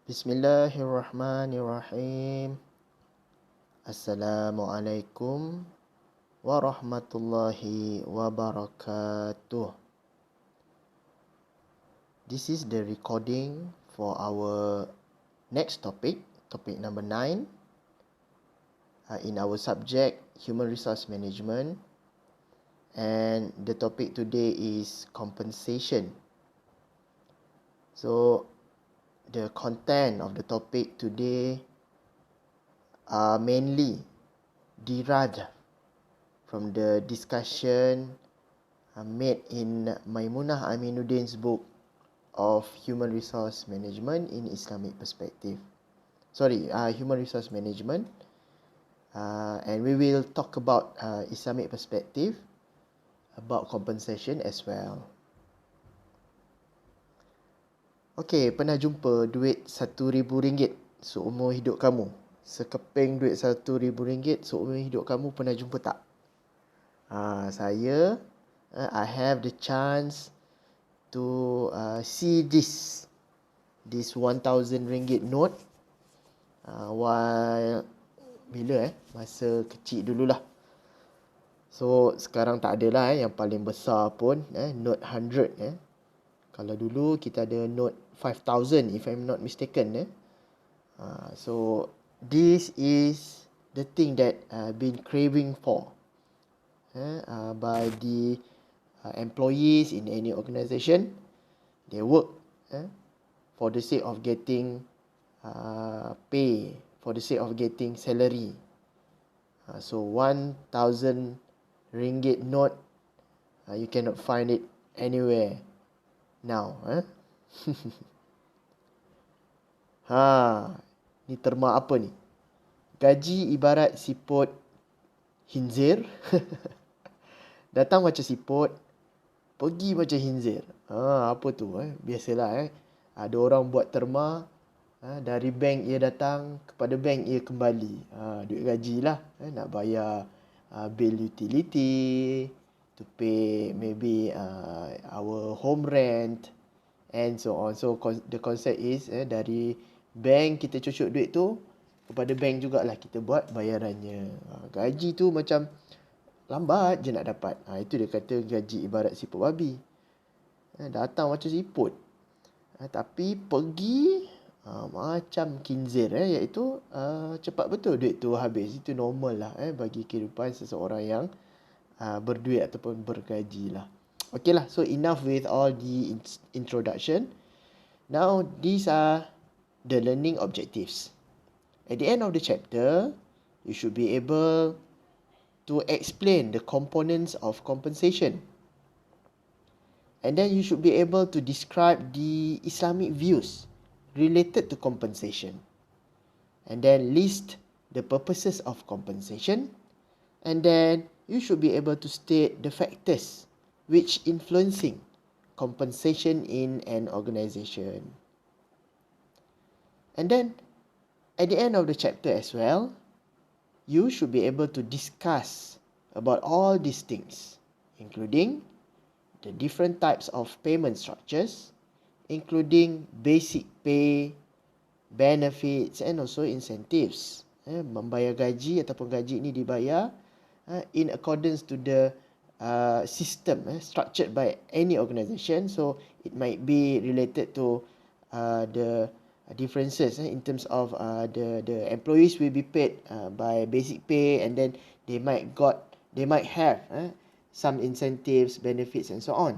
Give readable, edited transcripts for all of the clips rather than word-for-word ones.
Bismillahirrahmanirrahim. Assalamualaikum warahmatullahi wabarakatuh. This is the recording for our next topic number 9, in our subject Human Resource Management, and the topic today is compensation. So the content of the topic today are mainly derived from the discussion made in Maimunah Aminuddin's book of Human Resource Management in Islamic Perspective. Human Resource Management. And we will talk about Islamic perspective, about compensation as well. Okey, pernah jumpa duit RM1,000 seumur hidup kamu? Sekeping duit RM1,000 seumur hidup kamu, pernah jumpa tak? Saya, I have the chance to see this RM1,000 note while masa kecil dululah. So sekarang tak adalah yang paling besar pun, note 100. Kalau dulu kita ada note 5,000 if I'm not mistaken. So this is the thing that I've been craving for by the employees in any organisation. They work for the sake of getting pay, for the sake of getting salary. So RM1,000 note, you cannot find it anywhere now. Ni terma apa ni? Gaji ibarat siput khinzir. Datang macam siput, pergi macam khinzir. Apa tu? Biasalah ada orang buat terma, dari bank ia datang, kepada bank ia kembali. Duit gaji lah. Nak bayar bill utility, to pay maybe our home rent and so on. So the concept is dari bank kita cucuk duit tu, kepada bank jugalah kita buat bayarannya. Gaji tu macam lambat je nak dapat. Itu dia kata gaji ibarat siput babi. Datang macam siput, tapi pergi macam khinzir, iaitu cepat betul duit tu habis. Itu normal lah bagi kehidupan seseorang yang berduit ataupun bergaji lah. Okay lah, so enough with all the introduction. Now these are the learning objectives. At the end of the chapter, you should be able to explain the components of compensation. And then you should be able to describe the Islamic views related to compensation. And then list the purposes of compensation. And then you should be able to state the factors which influencing compensation in an organisation. And then at the end of the chapter as well, you should be able to discuss about all these things, including the different types of payment structures, including basic pay, benefits and also incentives. Membayar gaji ataupun gaji ini dibayar in accordance to the system structured by any organisation. So it might be related to the differences in terms of the employees will be paid by basic pay, and then they might have some incentives, benefits and so on.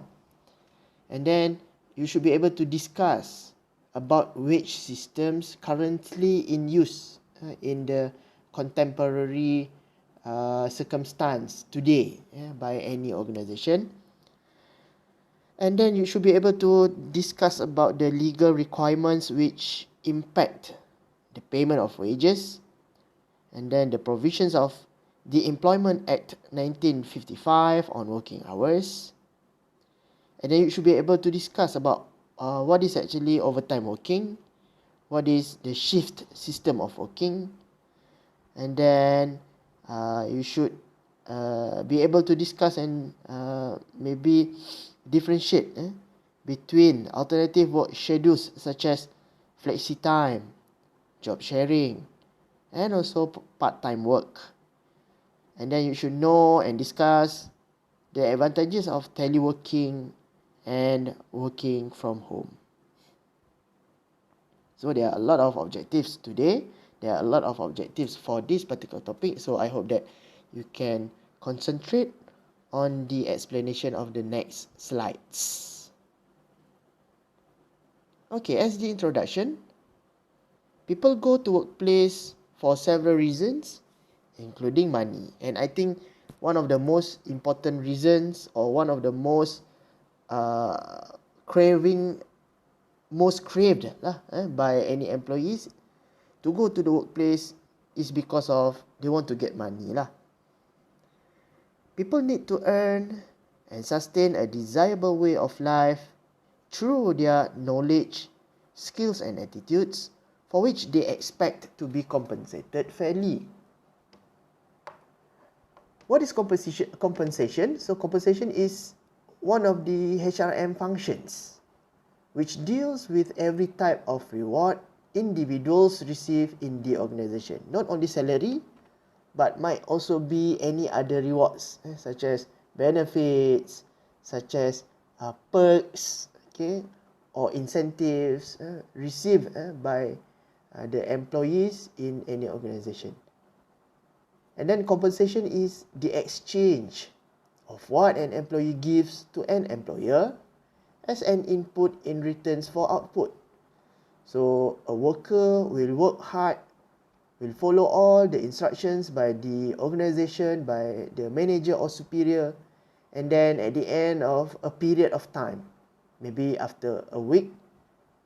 And then you should be able to discuss about which systems currently in use in the contemporary circumstance today by any organisation. And then you should be able to discuss about the legal requirements which impact the payment of wages, and then the provisions of the Employment Act 1955 on working hours. And then you should be able to discuss about what is actually overtime working, what is the shift system of working, and then you should be able to discuss and maybe differentiate between alternative work schedules such as flexi time, job sharing, and also part-time work. And then you should know and discuss the advantages of teleworking and working from home. So there are a lot of objectives today. There are a lot of objectives for this particular topic. So I hope that you can concentrate on the explanation of the next slides. Okay, as the introduction, people go to workplace for several reasons, including money. And I think one of the most important reasons, or one of the most craved by any employees to go to the workplace is because of they want to get money lah. People need to earn and sustain a desirable way of life through their knowledge, skills and attitudes for which they expect to be compensated fairly. What is compensation? So compensation is one of the HRM functions which deals with every type of reward individuals receive in the organization. Not only salary, but might also be any other rewards, such as benefits, such as perks, okay, or incentives received by the employees in any organization. And then compensation is the exchange of what an employee gives to an employer as an input in returns for output. So a worker will work hard, will follow all the instructions by the organization, by the manager or superior, and then at the end of a period of time, maybe after a week,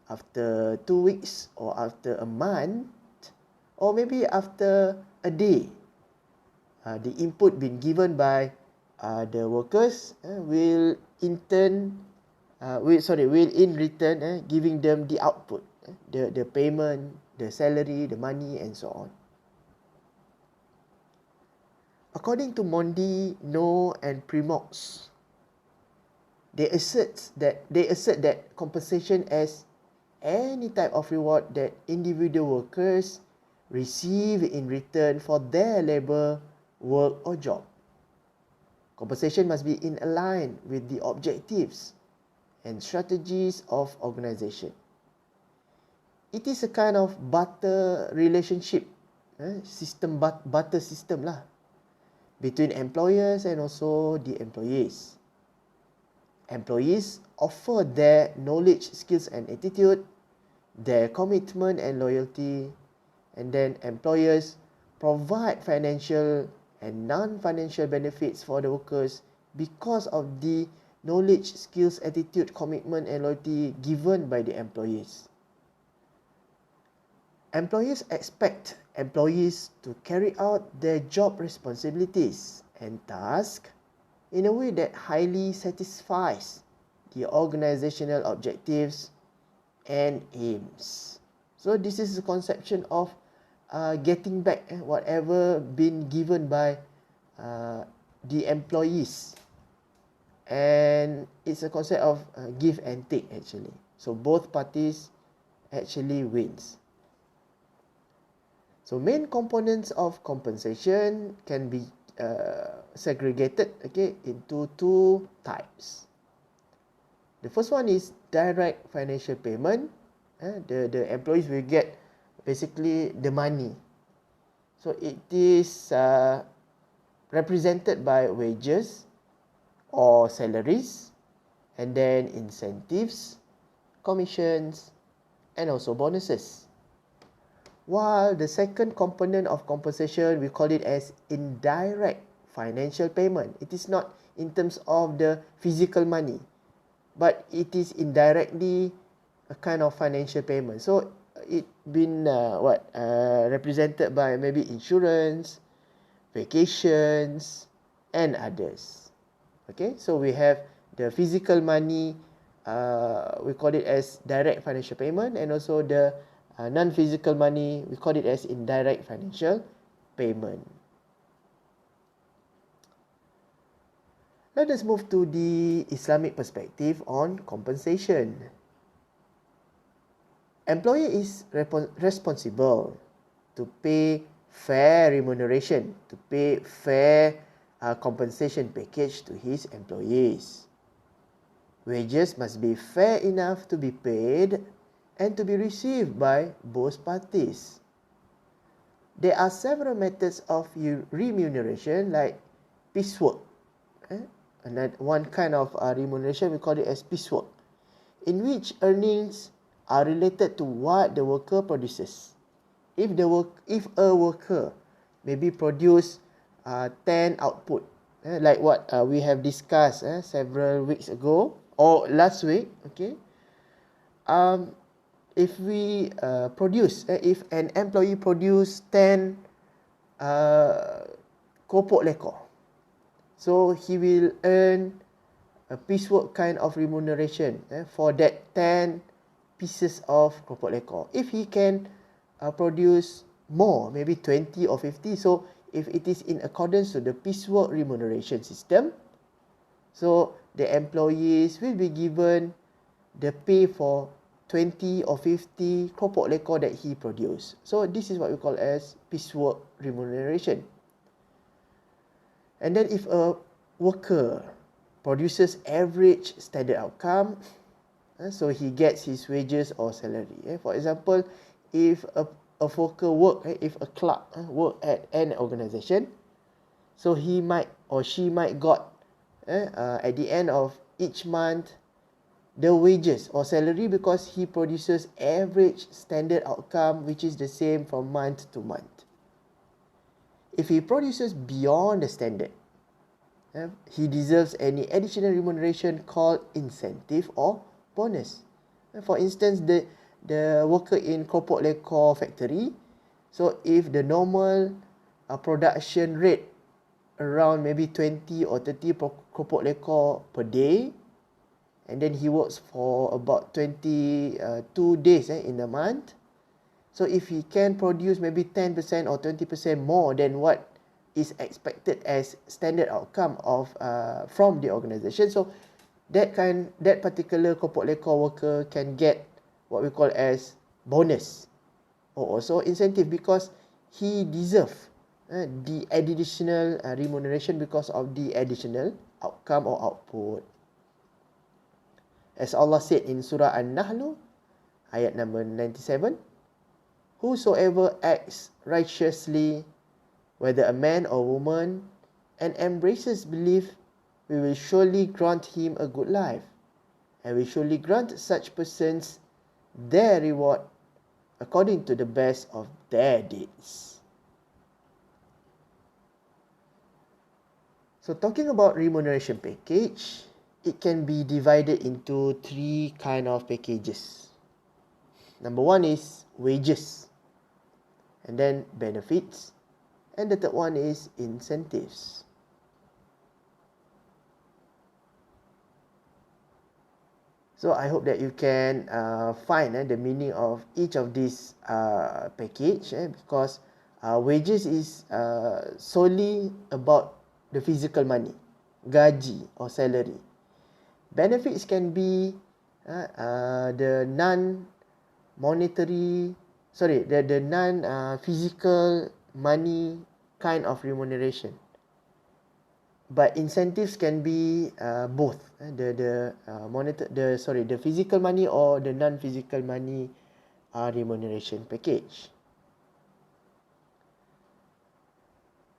after 2 weeks, or after a month, or maybe after a day, the input being given by the workers will in return giving them the output, the payment, the salary, the money, and so on. According to Mondi, No, and Primox, they assert that compensation as any type of reward that individual workers receive in return for their labor, work, or job. Compensation must be in line with the objectives and strategies of organization. It is a kind of barter relationship, barter system lah, between employers and also the employees. Employees offer their knowledge, skills and attitude, their commitment and loyalty, and then employers provide financial and non-financial benefits for the workers because of the knowledge, skills, attitude, commitment and loyalty given by the employees. Employers expect employees to carry out their job responsibilities and tasks in a way that highly satisfies the organizational objectives and aims. So this is the conception of getting back whatever been given by the employees, and it's a concept of give and take actually. So both parties actually wins. So main components of compensation can be segregated into two types. The first one is direct financial payment. The employees will get basically the money. So it is represented by wages or salaries, and then incentives, commissions, and also bonuses. While the second component of compensation, we call it as indirect financial payment. It is not in terms of the physical money, but it is indirectly a kind of financial payment. So it been represented by maybe insurance, vacations, and others. Okay, so we have the physical money, we call it as direct financial payment, and also the non-physical money, we call it as indirect financial payment. Let us move to the Islamic perspective on compensation. employer is responsible to pay fair remuneration, to pay fair compensation package to his employees. Wages must be fair enough to be paid and to be received by both parties. There are several methods of remuneration like piecework. And one kind of remuneration, we call it as piecework, in which earnings are related to what the worker produces. If a worker maybe produce 10 output, like what we have discussed several weeks ago or last week, okay. If we if an employee produce 10 kopok lekor, so he will earn a piecework kind of remuneration for that 10 pieces of kopok lekor. If he can produce more, maybe 20 or 50, so if it is in accordance to the piecework remuneration system, so the employees will be given the pay for 20 or 50 kopok lekor that he produced. So this is what we call as piecework remuneration. And then if a worker produces average standard outcome, so he gets his wages or salary. For example, if a worker if a clerk work at an organization, so he might or she might got at the end of each month the wages or salary because he produces average standard outcome, which is the same from month to month. If he produces beyond the standard, he deserves any additional remuneration called incentive or bonus. For instance, the worker in kopok lekor factory, so if the normal production rate around maybe 20 or 30 kopok lekor per day, and then he works for about 22 days in a month, so if he can produce maybe 10% or 20% more than what is expected as standard outcome of from the organization, so that particular kopok lekor worker can get what we call as bonus or also incentive because he deserves the additional remuneration because of the additional outcome or output. As Allah said in Surah An-Nahl, ayat number 97, whosoever acts righteously, whether a man or woman, and embraces belief, we will surely grant him a good life, and we surely grant such persons their reward according to the best of their deeds. So talking about remuneration package, it can be divided into 3 kind of packages. Number 1 is wages, and then benefits, and the third one is incentives. So I hope that you can find the meaning of each of these package because wages is solely about the physical money, gaji or salary. Benefits can be the non-monetary, the non-physical money kind of remuneration. But incentives can be both the physical money or the non-physical money remuneration package.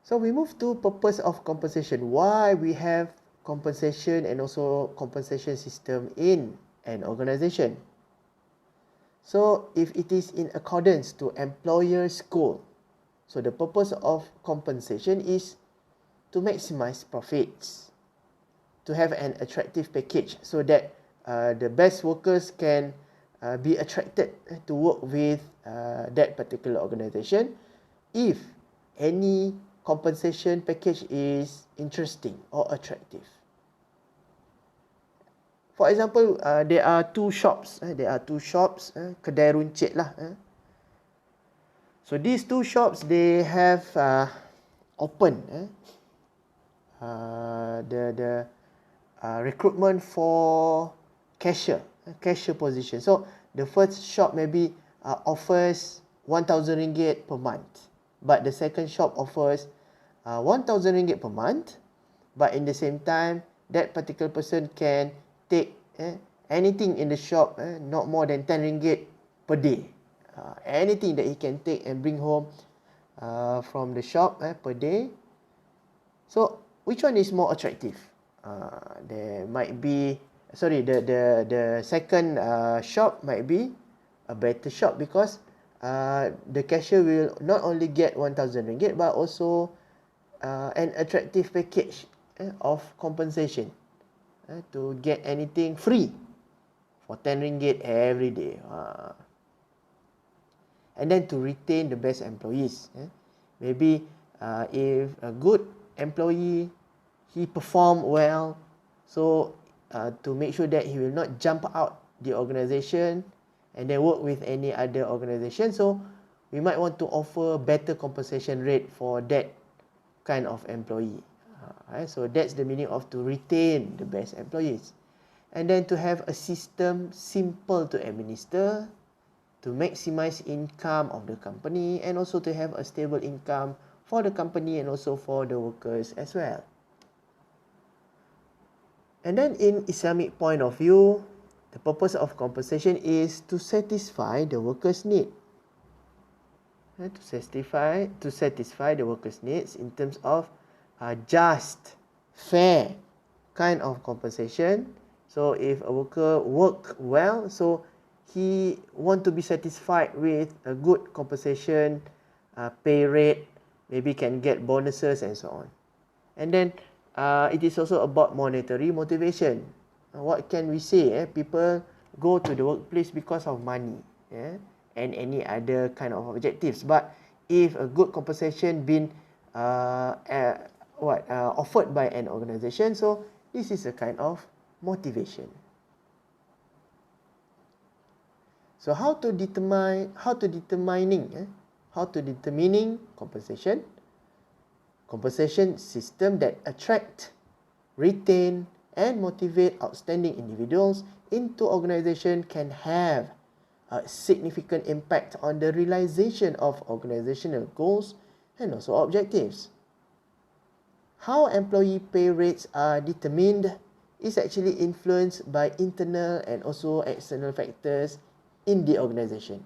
So we move to purpose of compensation. Why we have compensation and also compensation system in an organization. So if it is in accordance to employer's goal, so the purpose of compensation is to maximize profits, to have an attractive package so that the best workers can be attracted to work with that particular organization if any compensation package is interesting or attractive. For example, there are two shops, kedai runcit lah. So these two shops, they have open the recruitment for cashier position. So the first shop maybe offers 1,000 ringgit per month, but the second shop offers 1,000 ringgit per month, but in the same time, that particular person can take anything in the shop, not more than 10 ringgit per day. Anything that he can take and bring home from the shop per day. So, which one is more attractive? There might be, the second shop might be a better shop because the cashier will not only get 1,000 ringgit but also an attractive package of compensation to get anything free for 10 ringgit every day. And then to retain the best employees. Maybe if a good employee, he perform well, so to make sure that he will not jump out the organization and then work with any other organization, so we might want to offer better compensation rate for that kind of employee. So that's the meaning of to retain the best employees. And then to have a system simple to administer, to maximize income of the company, and also to have a stable income for the company and also for the workers as well. And then in Islamic point of view, the purpose of compensation is to satisfy the workers' need. To satisfy the workers' needs in terms of just, fair kind of compensation. So if a worker work well, so he want to be satisfied with a good compensation, pay rate, maybe can get bonuses and so on. And then it is also about monetary motivation. What can we say? People go to the workplace because of money, and any other kind of objectives. But if a good compensation been offered by an organization, so this is a kind of motivation. So how to determining compensation? Compensation system that attract, retain, and motivate outstanding individuals into organization can have a significant impact on the realization of organizational goals and also objectives. How employee pay rates are determined is actually influenced by internal and also external factors in the organization.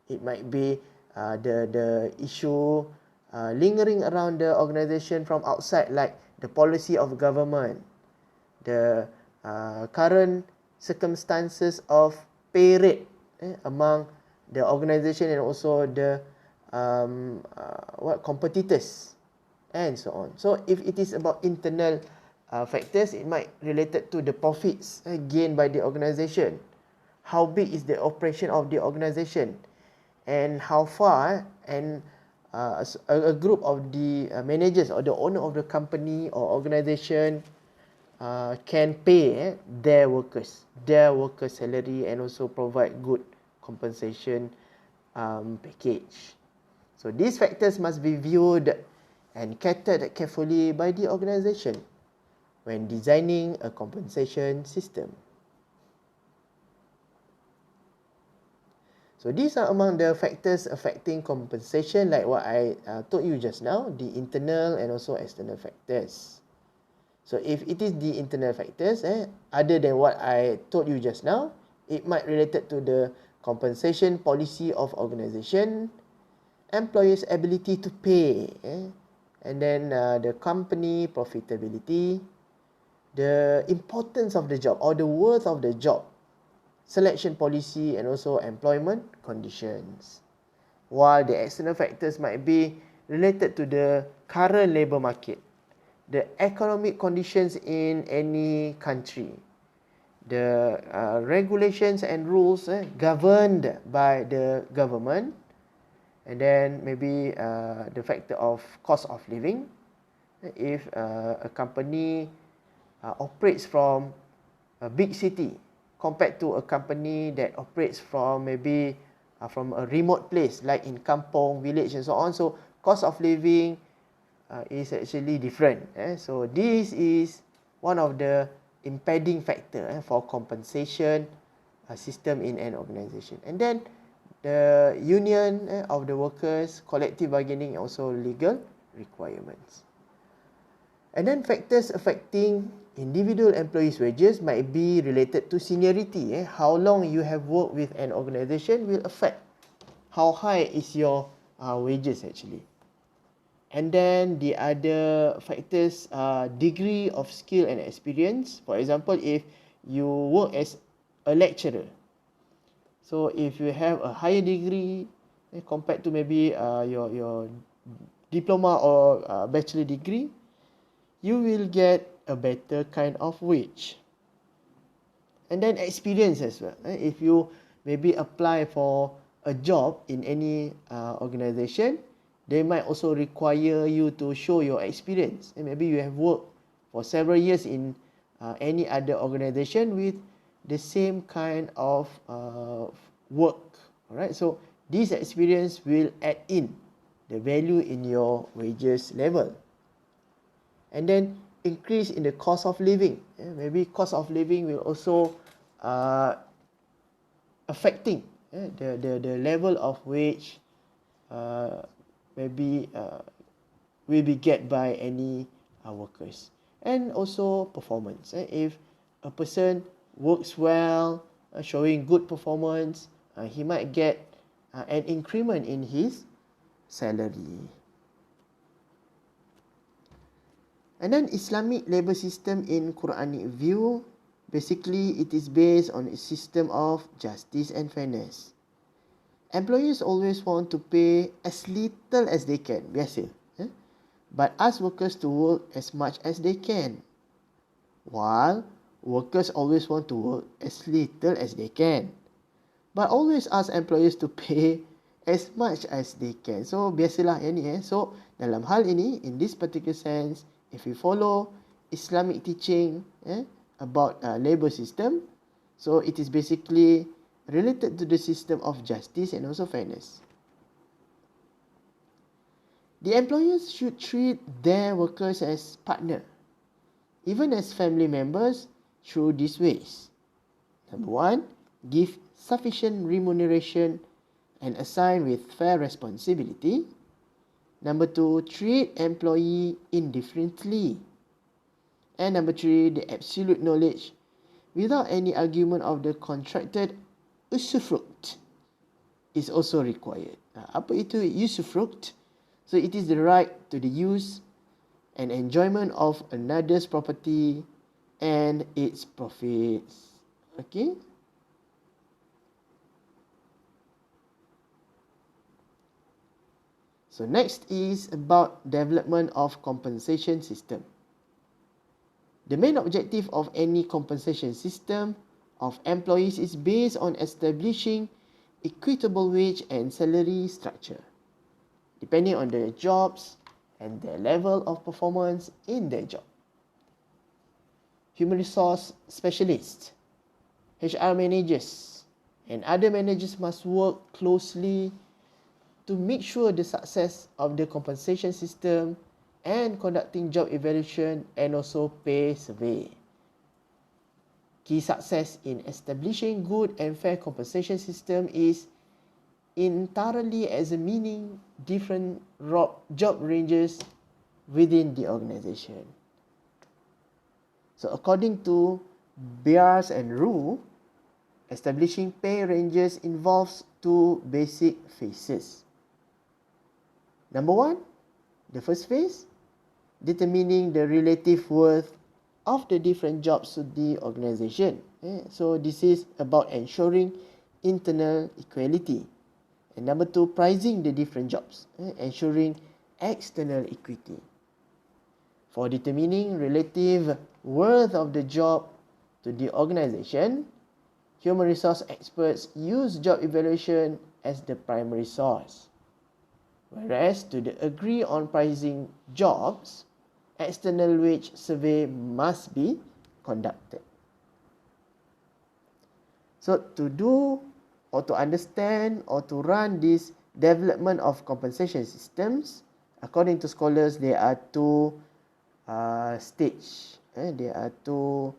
It might be the issue lingering around the organization from outside, like the policy of government, the current circumstances of pay rate among the organization and also the competitors and so on. So if it is about internal factors, it might related to the profits gained by the organization. How big is the operation of the organization, and how far a group of the managers or the owner of the company or organization can pay their workers salary and also provide good compensation package. So these factors must be viewed and catered carefully by the organization when designing a compensation system. So these are among the factors affecting compensation, like what I told you just now, the internal and also external factors. So if it is the internal factors, other than what I told you just now, it might related to the compensation policy of organization, employers' ability to pay, and then the company profitability, the importance of the job or the worth of the job, selection policy, and also employment conditions. While the external factors might be related to the current labour market, the economic conditions in any country, the regulations and rules governed by the government, and then maybe the factor of cost of living. If a company operates from a big city compared to a company that operates from maybe from a remote place like in kampong, village and so on. So cost of living is actually different. So this is one of the impeding factor for compensation system in an organization. And then the union of the workers, collective bargaining, also legal requirements. And then factors affecting individual employees' wages might be related to seniority. How long you have worked with an organization will affect how high is your wages actually. And then the other factors are degree of skill and experience. For example, if you work as a lecturer, so if you have a higher degree compared to maybe your diploma or bachelor degree, you will get a better kind of wage. And then experience as well. If you maybe apply for a job in any organization, they might also require you to show your experience. And maybe you have worked for several years in any other organization with the same kind of work. Alright, so this experience will add in the value in your wages level. And then increase in the cost of living. Maybe cost of living will also affecting the level of wage maybe will be get by any workers. And also performance. If a person works well, showing good performance, he might get an increment in his salary. And then Islamic labor system in Quranic view, basically it is based on a system of justice and fairness. Employers always want to pay as little as they can, biasa. But ask workers to work as much as they can. While workers always want to work as little as they can. But always ask employers to pay as much as they can. So biasalah yang ni. So dalam hal ini, in this particular sense, if we follow Islamic teaching about labor system, so it is basically related to the system of justice and also fairness. The employers should treat their workers as partner, even as family members, through these ways. Number one, give sufficient remuneration and assign with fair responsibility. Number two, treat employee indifferently. And number three, the absolute knowledge without any argument of the contracted usufruct is also required. Apa itu usufruct? So it is the right to the use and enjoyment of another's property and its profits. Okay? So next is about development of compensation system. The main objective of any compensation system of employees is based on establishing equitable wage and salary structure, depending on their jobs and their level of performance in their job. Human resource specialists, HR managers, and other managers must work closely to make sure the success of the compensation system and conducting job evaluation and also pay survey. Key success in establishing good and fair compensation system is entirely examining different job ranges within the organization. So according to Beers and Rue, establishing pay ranges involves two basic phases. Number one, the first phase, determining the relative worth of the different jobs to the organization. So this is about ensuring internal equality. And number two, pricing the different jobs, ensuring external equity. For determining relative worth of the job to the organization, human resource experts use job evaluation as the primary source. Whereas to agree on pricing jobs, external wage survey must be conducted. So to do or to understand or to run this development of compensation systems, according to scholars, there are two stages. There are two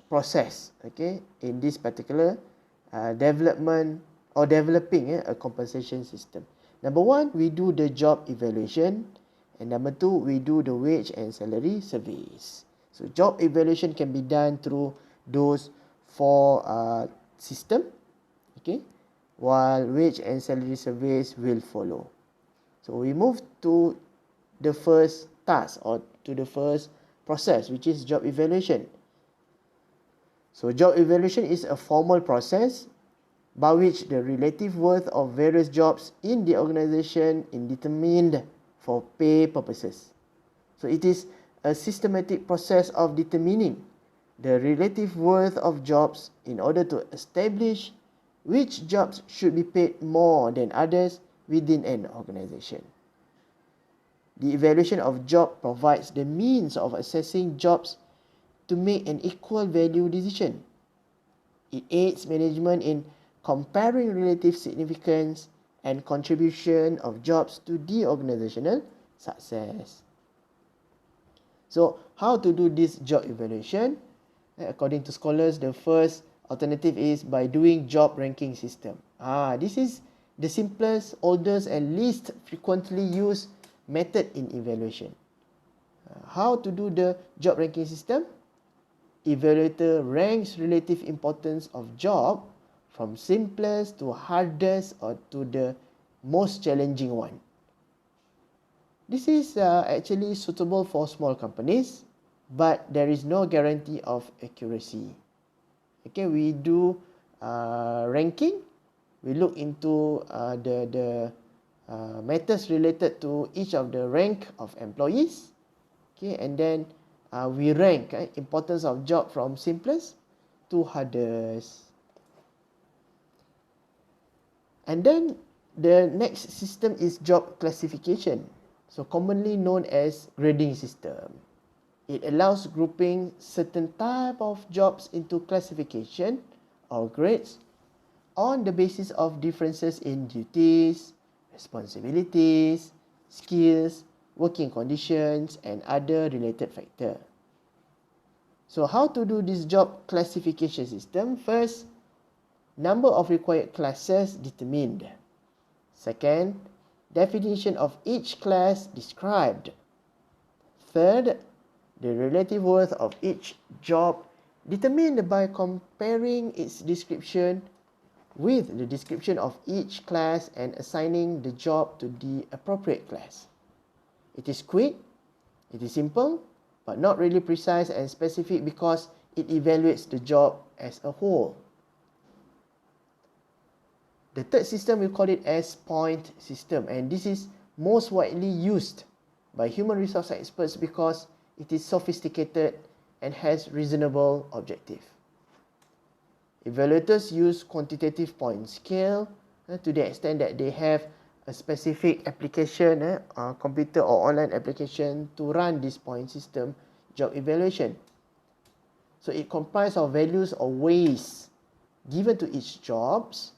process, okay, in this particular development or developing a compensation system. Number one, we do the job evaluation, and number two, we do the wage and salary surveys. So job evaluation can be done through those four system, okay, while wage and salary surveys will follow. So we move to the first task or to the first process, which is job evaluation. So job evaluation is a formal process by which the relative worth of various jobs in the organization is determined for pay purposes. So it is a systematic process of determining the relative worth of jobs in order to establish which jobs should be paid more than others within an organization. The evaluation of job provides the means of assessing jobs to make an equal value decision. It aids management in comparing relative significance and contribution of jobs to the organizational success. So, how to do this job evaluation? According to scholars, the first alternative is by doing job ranking system. This is the simplest, oldest and least frequently used method in evaluation. How to do the job ranking system? Evaluator ranks relative importance of job from simplest to hardest or to the most challenging one. This is actually suitable for small companies, but there is no guarantee of accuracy. Okay, we do ranking. We look into the matters related to each of the rank of employees. Okay, and then we rank importance of job from simplest to hardest. And then the next system is job classification, so commonly known as grading system. It allows grouping certain type of jobs into classification or grades on the basis of differences in duties, responsibilities, skills, working conditions, and other related factors. So how to do this job classification system? First, number of required classes determined. Second, definition of each class described. Third, the relative worth of each job determined by comparing its description with the description of each class and assigning the job to the appropriate class. It is quick, it is simple, but not really precise and specific because it evaluates the job as a whole. The third system, we call it as point system, and this is most widely used by human resource experts because it is sophisticated and has reasonable objective. Evaluators use quantitative point scale to the extent that they have a specific application, computer or online application to run this point system job evaluation. So it comprises of values or weights given to each jobs,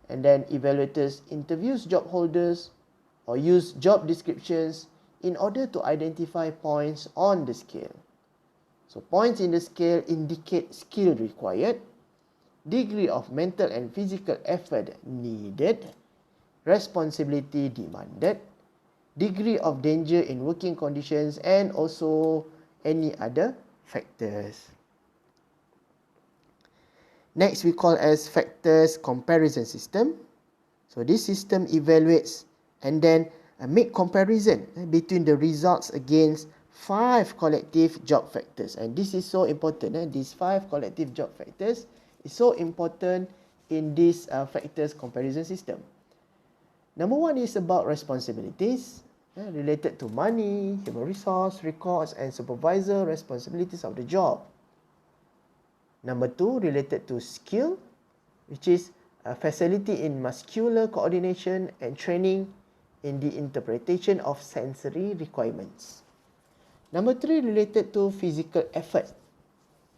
and then evaluators interviews job holders or use job descriptions in order to identify points on the scale. So points in the scale indicate skill required, degree of mental and physical effort needed, responsibility demanded, degree of danger in working conditions, and also any other factors. Next, we call as factors comparison system. So this system evaluates and then make comparison between the results against 5 collective job factors. And this is so important. These 5 collective job factors is so important in this factors comparison system. Number 1 is about responsibilities related to money, human resource, records, and supervisor responsibilities of the job. Number 2, related to skill, which is a facility in muscular coordination and training in the interpretation of sensory requirements. Number 3, related to physical effort.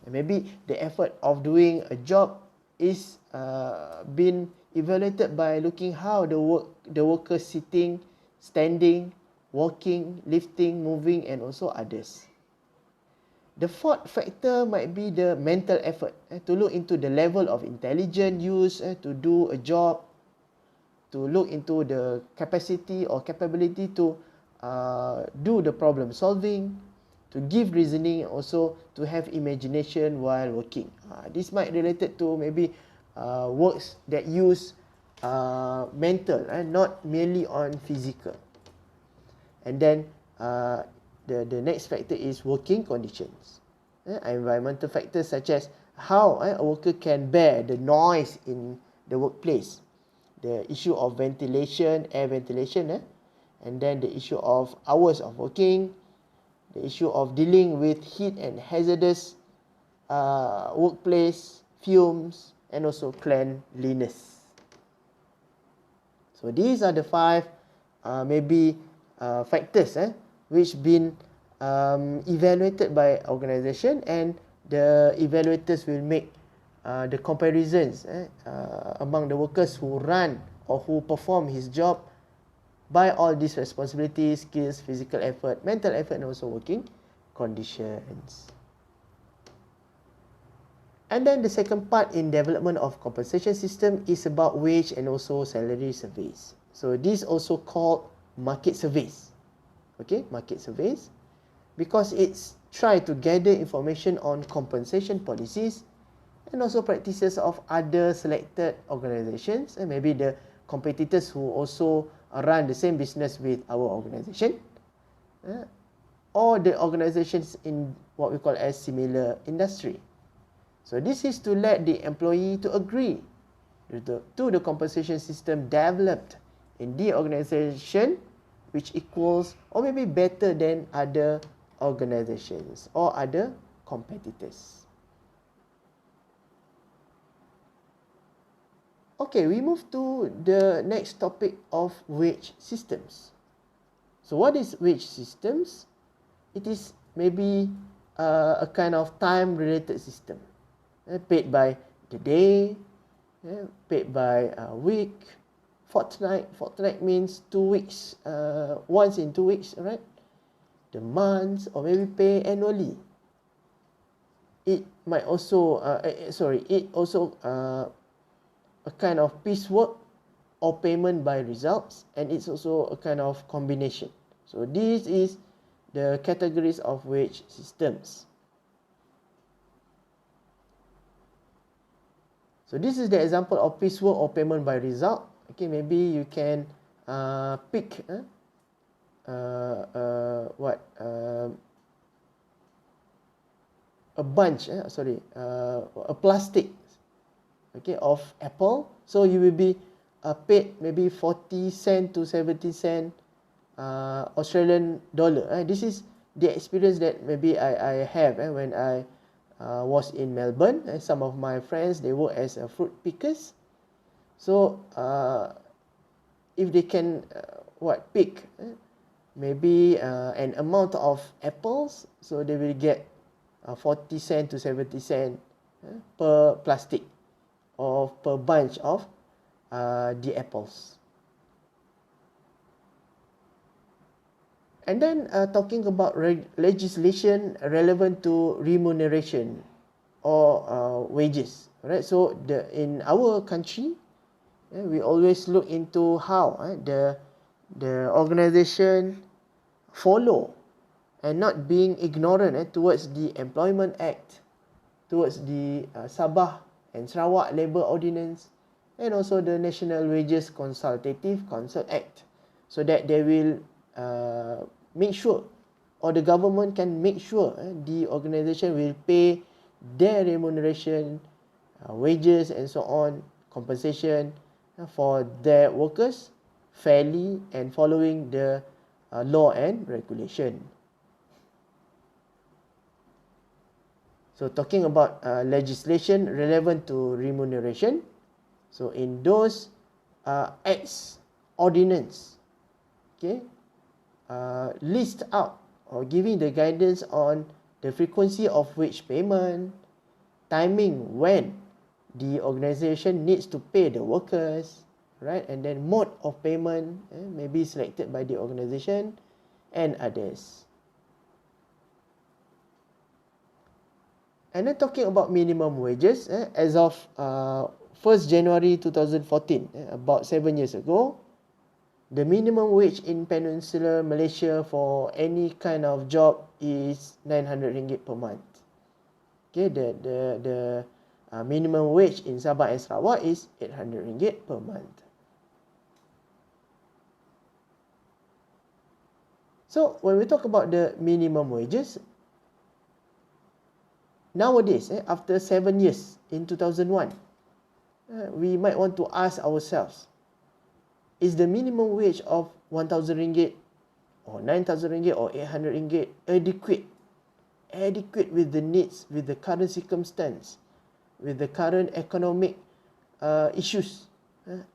Maybe the effort of doing a job is being evaluated by looking how the worker sitting, standing, walking, lifting, moving, and also others. The fourth factor might be the mental effort, to look into the level of intelligence used to do a job, to look into the capacity or capability to do the problem solving, to give reasoning, also to have imagination while working. This might related to maybe works that use mental, not merely on physical. And then the next factor is working conditions. Environmental factors such as how a worker can bear the noise in the workplace, the issue of ventilation, air ventilation, and then the issue of hours of working, the issue of dealing with heat and hazardous workplace, fumes, and also cleanliness. So these are the five maybe factors which been evaluated by organization, and the evaluators will make the comparisons among the workers who run or who perform his job by all these responsibilities, skills, physical effort, mental effort, and also working conditions. And then the second part in development of compensation system is about wage and also salary surveys. So this also called market surveys. Okay, market surveys, because it's try to gather information on compensation policies and also practices of other selected organizations, and maybe the competitors who also run the same business with our organization, or the organizations in what we call as similar industry. So this is to let the employee to agree to the compensation system developed in the organization, which equals or maybe better than other organizations or other competitors. Okay, we move to the next topic of wage systems. So what is wage systems? It is maybe a kind of time-related system, paid by the day, paid by a week, fortnight. Fortnight means 2 weeks, once in 2 weeks, right? The months, or maybe pay annually. It might also, it also a kind of piecework or payment by results, and it's also a kind of combination. So this is the categories of wage systems. So this is the example of piecework or payment by result. Okay, maybe you can pick a bunch, a plastic, okay, of apple. So you will be paid maybe 40 cent to 70 cent Australian dollar. This is the experience that maybe I have when I was in Melbourne. Some of my friends, they work as fruit pickers. So if they can pick maybe an amount of apples, so they will get 40 cent to 70 cent per plastic or per bunch of the apples. And then talking about legislation relevant to remuneration or wages, right? So in our country, we always look into how the organization follow and not being ignorant towards the Employment Act, towards the Sabah and Sarawak Labour Ordinance, and also the National Wages Consultative Council Act, so that they will make sure, or the government can make sure the organisation will pay their remuneration, wages and so on, compensation for their workers fairly and following the law and regulation. So talking about legislation relevant to remuneration, so in those acts, ordinance, okay, list out or giving the guidance on the frequency of wage payment, timing when the organisation needs to pay the workers, right? And then mode of payment may be selected by the organisation and others. And then talking about minimum wages, as of 1st January 2014, about 7 years ago, the minimum wage in Peninsular Malaysia for any kind of job is RM900 per month. Okay, the minimum wage in Sabah and Sarawak is RM800 per month. So when we talk about the minimum wages, nowadays, after 7 years in 2001, we might want to ask ourselves, is the minimum wage of RM1,000 or RM9,000 or RM800 adequate with the needs, with the current circumstance, with the current economic issues,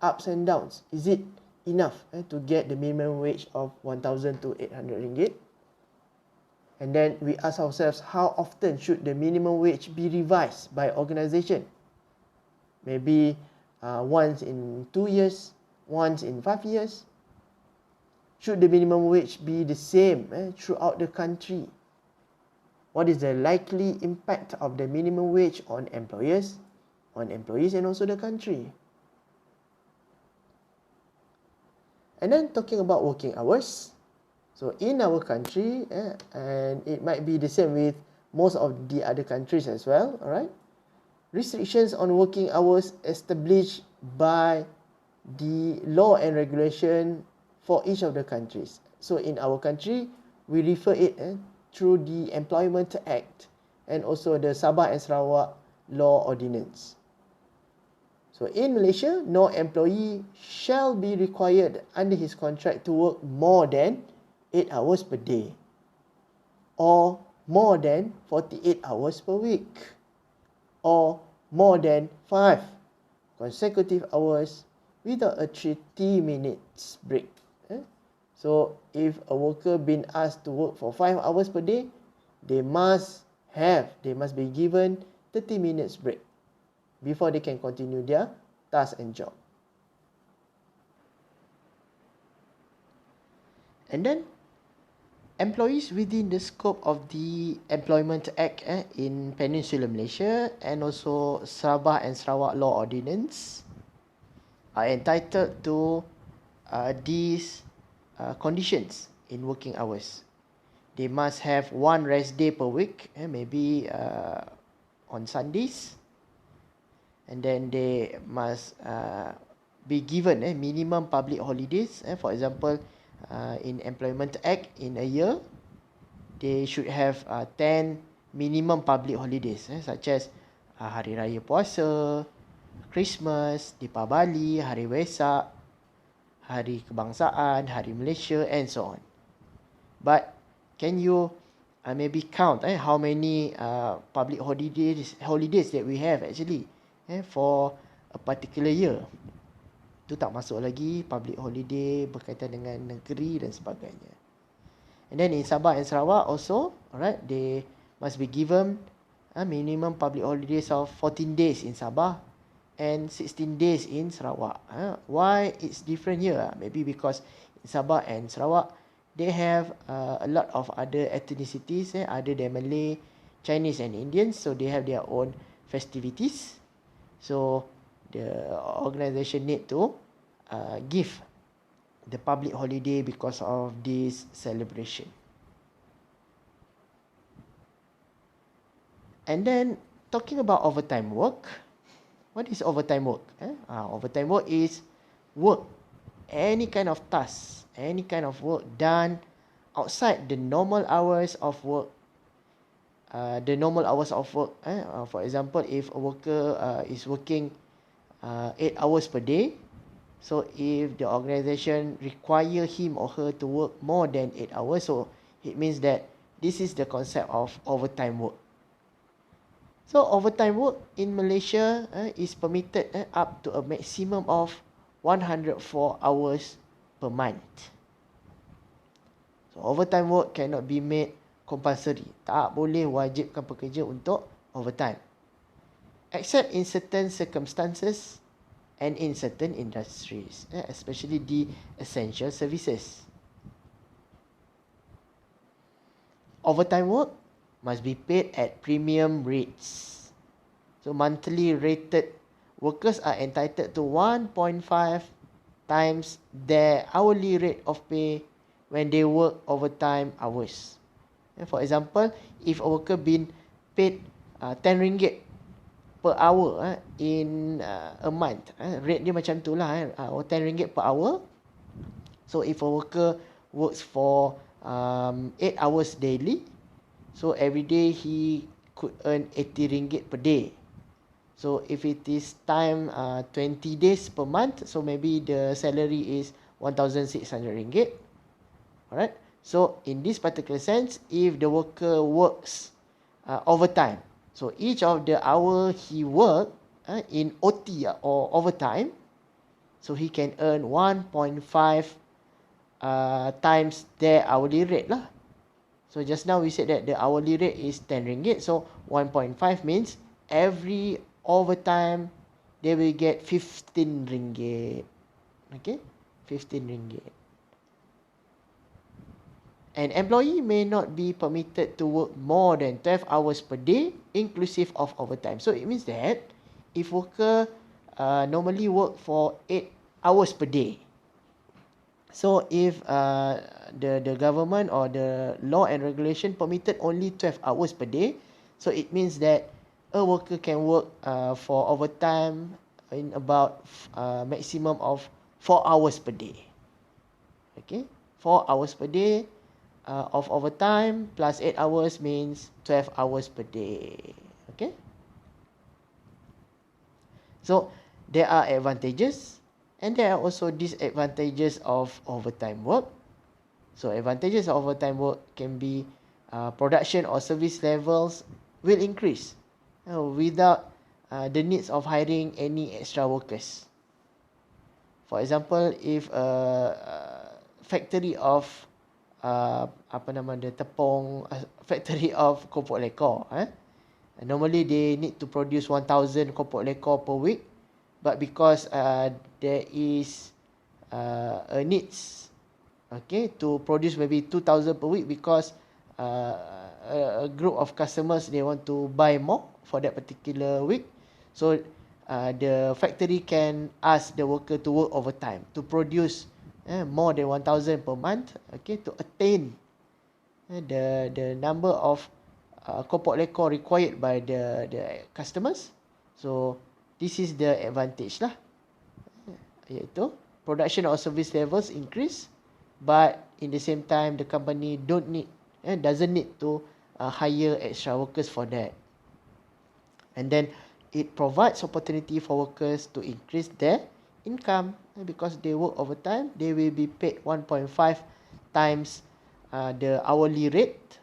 ups and downs? Is it enough to get the minimum wage of RM1,000 to RM800? And then we ask ourselves, how often should the minimum wage be revised by organisation? Maybe once in 2 years, once in 5 years. Should the minimum wage be the same throughout the country? What is the likely impact of the minimum wage on employers, on employees, and also the country? And then talking about working hours. So in our country, and it might be the same with most of the other countries as well, alright? Restrictions on working hours established by the law and regulation for each of the countries. So in our country, we refer it through the Employment Act and also the Sabah and Sarawak Law Ordinance. So in Malaysia, no employee shall be required under his contract to work more than 8 hours per day or more than 48 hours per week or more than 5 consecutive hours without a 30 minutes break. So if a worker been asked to work for 5 hours per day, they must be given 30 minutes break before they can continue their task and job. And then employees within the scope of the Employment Act in Peninsular Malaysia and also Sabah and Sarawak Law Ordinance are entitled to these conditions in working hours. They must have 1 rest day per week, maybe on Sundays. And then they must be given minimum public holidays. For example, in Employment Act, in a year, they should have 10 minimum public holidays, such as Hari Raya Puasa, Christmas, Deepavali, Hari Wesak, Hari Kebangsaan, Hari Malaysia, and so on. But can you maybe count how many public holidays that we have actually for a particular year? Itu tak masuk lagi public holiday berkaitan dengan negeri dan sebagainya. And then in Sabah and Sarawak also, alright, they must be given a minimum public holidays of 14 days in Sabah and 16 days in Sarawak. Why it's different here? Maybe because in Sabah and Sarawak, they have a lot of other ethnicities other than Malay, Chinese and Indians. So they have their own festivities. So the organisation need to give the public holiday because of this celebration. And then talking about overtime work. What is overtime work? Overtime work is work, any kind of task, any kind of work done outside the normal hours of work. For example, if a worker is working 8 hours per day, so if the organisation require him or her to work more than 8 hours, so it means that this is the concept of overtime work. So overtime work in Malaysia is permitted up to a maximum of 104 hours per month. So overtime work cannot be made compulsory. Tak boleh wajibkan pekerja untuk overtime. Except in certain circumstances and in certain industries, especially the essential services. Overtime work must be paid at premium rates. So monthly rated workers are entitled to 1.5 times their hourly rate of pay when they work overtime hours. For example, if a worker been paid 10 ringgit per hour in a month, rate dia macam tu lah, 10 ringgit per hour. So if a worker works for 8 hours daily, so every day he could earn 80 ringgit per day. So if it is time 20 days per month, so maybe the salary is 1,600 ringgit. Alright. So in this particular sense, if the worker works overtime, so each of the hour he work in OT or overtime, so he can earn 1.5 times their hourly rate lah. So just now we said that the hourly rate is 10 ringgit. So 1.5 means every overtime they will get 15 ringgit. Okay, 15 ringgit. An employee may not be permitted to work more than 12 hours per day, inclusive of overtime. So it means that if worker normally work for 8 hours per day, so if the government or the law and regulation permitted only 12 hours per day, so it means that a worker can work for overtime in about maximum of 4 hours per day. Okay, 4 hours per day of overtime plus 8 hours means 12 hours per day. Okay, so there are advantages and there are also disadvantages of overtime work. So advantages of overtime work can be production or service levels will increase without the needs of hiring any extra workers. For example, if a factory of factory of kopok lekor, normally they need to produce 1,000 kopok lekor per week, but because there is a needs to produce maybe 2,000 per week because a group of customers they want to buy more for that particular week, so the factory can ask the worker to work overtime to produce more than 1,000 per month, to attain the number of kopok lekor required by the customers. So this is the advantage lah, iaitu production or service levels increase, but in the same time the company doesn't need to hire extra workers for that. And then it provides opportunity for workers to increase their income because they work overtime. They will be paid 1.5 times the hourly rate.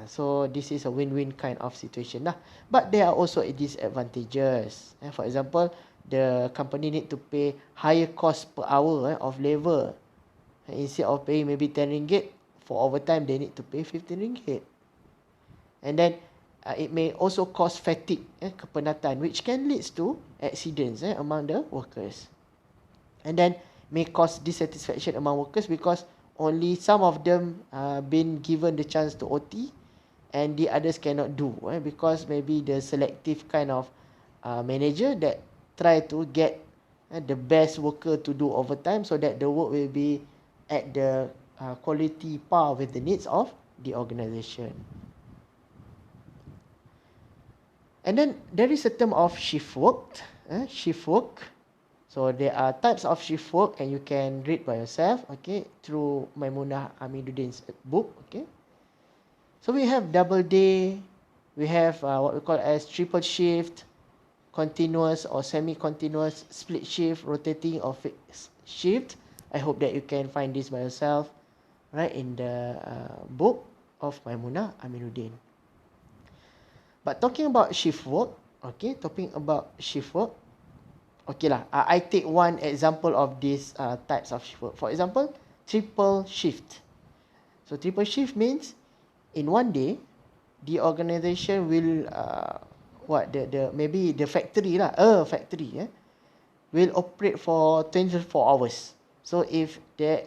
So this is a win-win kind of situation lah. But there are also disadvantages. For example, the company need to pay higher cost per hour of labor. Instead of paying maybe 10 ringgit for overtime, they need to pay 15 ringgit. And then it may also cause fatigue, kepenatan, which can lead to accidents among the workers. And then may cause dissatisfaction among workers because only some of them been given the chance to OT and the others cannot do, because maybe the selective kind of manager that try to get the best worker to do overtime so that the work will be at the quality par with the needs of the organisation. And then there is a term of shift work. Shift work. So there are types of shift work and you can read by yourself, through Maimunah Amiduddin's book. So we have double day, we have what we call as triple shift, continuous or semi-continuous, split shift, rotating or fixed shift. I hope that you can find this by yourself, right, in the book of Maimunah Amiduddin. But talking about shift work, I take one example of these types of shift work. For example, triple shift. So triple shift means in one day, the organisation will maybe the factory will operate for 24 hours. So if there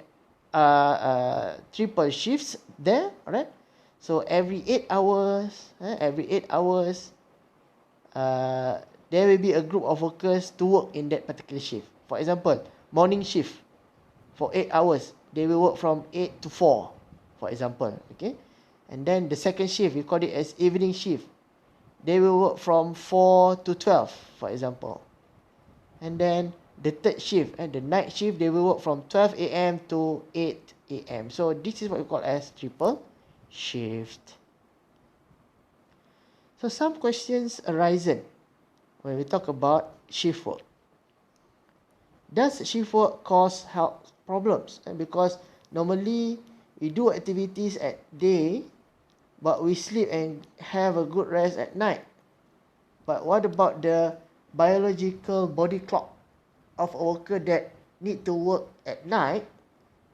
are triple shifts there, right? So every 8 hours, there will be a group of workers to work in that particular shift. For example, morning shift for 8 hours, they will work from 8 to 4, for example. Okay, and then the second shift, we call it as evening shift. They will work from 4 to 12, for example. And then the third shift, and the night shift, they will work from 12 a.m. to 8 a.m. So this is what we call as triple shift. So some questions arisen when we talk about shift work. Does shift work cause health problems? And because normally we do activities at day, but we sleep and have a good rest at night. But what about the biological body clock of a worker that need to work at night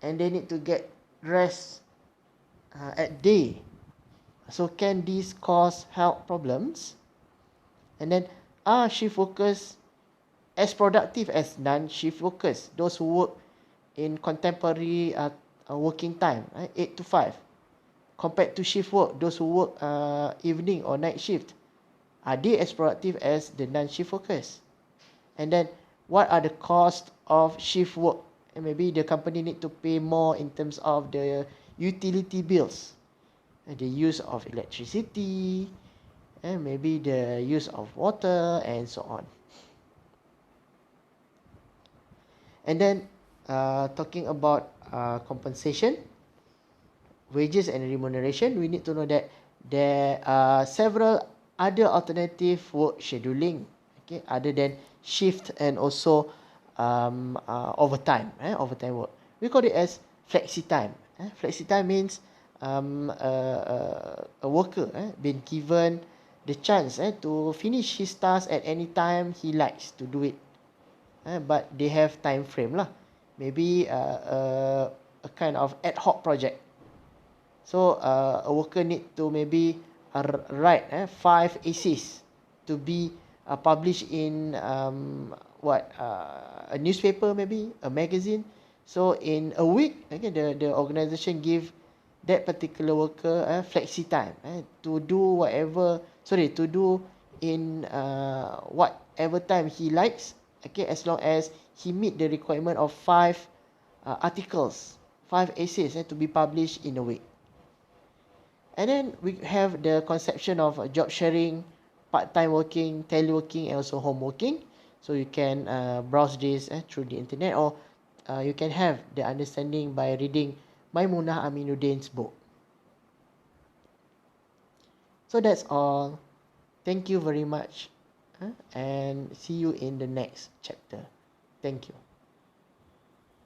and they need to get rest at day? So can this cause health problems? And then, are shift workers as productive as non-shift workers, those who work in contemporary working time, right, 8 to 5, compared to shift work, those who work evening or night shift? Are they as productive as the non-shift workers? And then, what are the costs of shift work? And maybe the company need to pay more in terms of the utility bills, and the use of electricity, and maybe the use of water, and so on. And then, talking about compensation, wages and remuneration, we need to know that there are several other alternative work scheduling, okay, other than shift and also overtime work. We call it as flexi time. Flexi time means a worker been given the chance to finish his task at any time he likes to do it, but they have time frame lah. Maybe a kind of ad hoc project. So a worker need to maybe write 5 essays to be published in a newspaper, maybe a magazine. So in a week, okay, the organisation give that particular worker flexi time to do in whatever time he likes, okay, as long as he meet the requirement of 5 articles, 5 essays to be published in a week. And then we have the conception of job sharing, part-time working, teleworking, and also home working. So you can browse this through the internet, or you can have the understanding by reading Maimunah Aminuddin's book. So that's all. Thank you very much, and see you in the next chapter. Thank you.